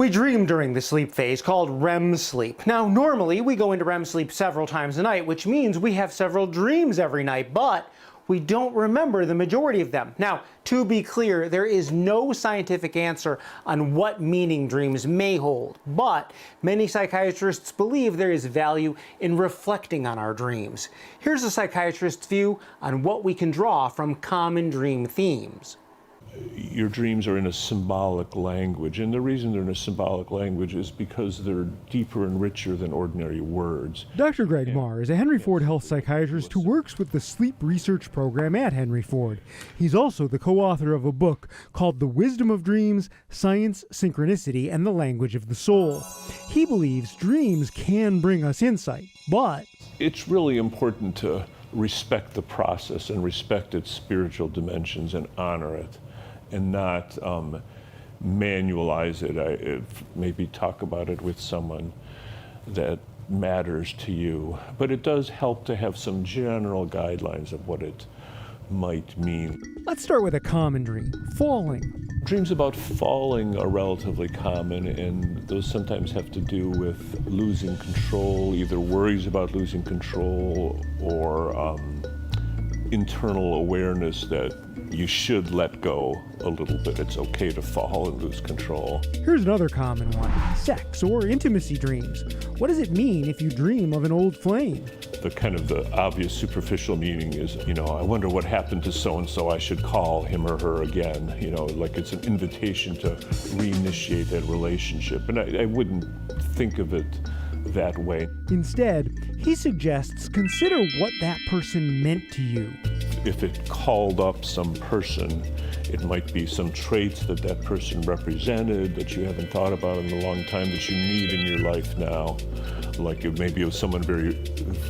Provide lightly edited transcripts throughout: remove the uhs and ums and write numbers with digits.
We dream during the sleep phase called REM sleep. Now, normally we go into REM sleep several times a night, which means we have several dreams every night, but we don't remember the majority of them. Now, to be clear, there is no scientific answer on what meaning dreams may hold, but many psychiatrists believe there is value in reflecting on our dreams. Here's a psychiatrist's view on what we can draw from common dream themes. Your dreams are in a symbolic language, and the reason they're in a symbolic language is because they're deeper and richer than ordinary words. Dr. Greg Marr is a Henry Ford Health psychiatrist who works with the sleep research program at Henry Ford. He's also the co-author of a book called The Wisdom of Dreams, Science, Synchronicity, and the Language of the Soul. He believes dreams can bring us insight, but It's really important to respect the process and respect its spiritual dimensions and honor it, and not manualize it. Maybe talk about it with someone that matters to you. But it does help to have some general guidelines of what it might mean. let's start with a common dream, falling. Dreams about falling are relatively common, and those sometimes have to do with losing control, either worries about losing control or internal awareness that you should let go a little bit. It's okay to fall and lose control. Here's another common one, sex or intimacy dreams. What does it mean if you dream of an old flame? The obvious superficial meaning is, I wonder what happened to so-and-so, I should call him or her again. Like it's an invitation to reinitiate that relationship. And I wouldn't think of it that way. Instead, he suggests consider what that person meant to you. If it called up some person, it might be some traits that that person represented that you haven't thought about in a long time that you need in your life now. Like maybe it was someone very,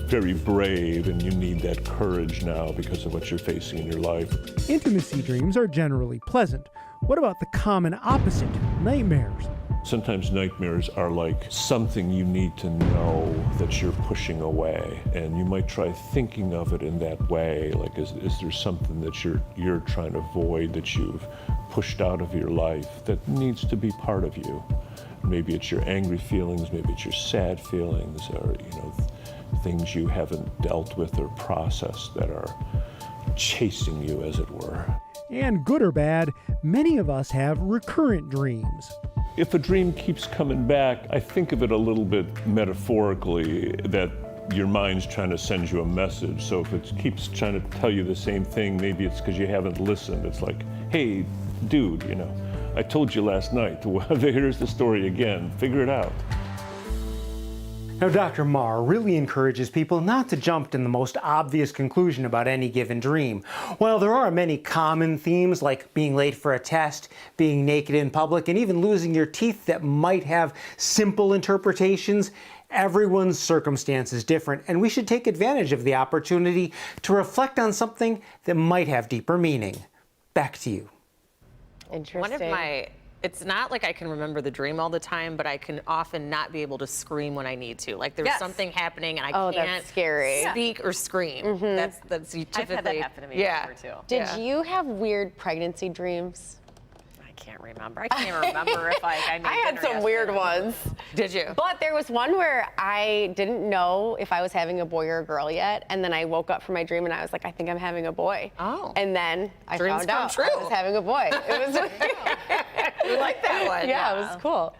very brave and you need that courage now because of what you're facing in your life. Intimacy dreams are generally pleasant. What about the common opposite, nightmares? Sometimes nightmares are like something you need to know that you're pushing away, and you might try thinking of it in that way. Like, is there something that you're trying to avoid, that you've pushed out of your life that needs to be part of you? Maybe it's your angry feelings, maybe it's your sad feelings, or things you haven't dealt with or processed that are chasing you, as it were. And good or bad, many of us have recurrent dreams. If a dream keeps coming back, I think of it a little bit metaphorically, that your mind's trying to send you a message. So if it keeps trying to tell you the same thing, maybe it's because you haven't listened. It's like, hey, dude, I told you last night, here's the story again, figure it out. Now, Dr. Marr really encourages people not to jump to the most obvious conclusion about any given dream. While there are many common themes like being late for a test, being naked in public, and even losing your teeth that might have simple interpretations, everyone's circumstance is different, and we should take advantage of the opportunity to reflect on something that might have deeper meaning. Back to you. Interesting. It's not like I can remember the dream all the time, but I can often not be able to scream when I need to. Like there's something happening and I can't that's scary. speak or scream. That's typically. I've had that happen to me before too. Did you have weird pregnancy dreams? I can't remember. I can't remember if I made I had dinner some weird yesterday. ones. Did you? But there was one where I didn't know if I was having a boy or a girl yet, and then I woke up from my dream and I was like, I think I'm having a boy. Oh. And then I Dreams found come out true. I was having a boy. It was You like that one? yeah, it was cool.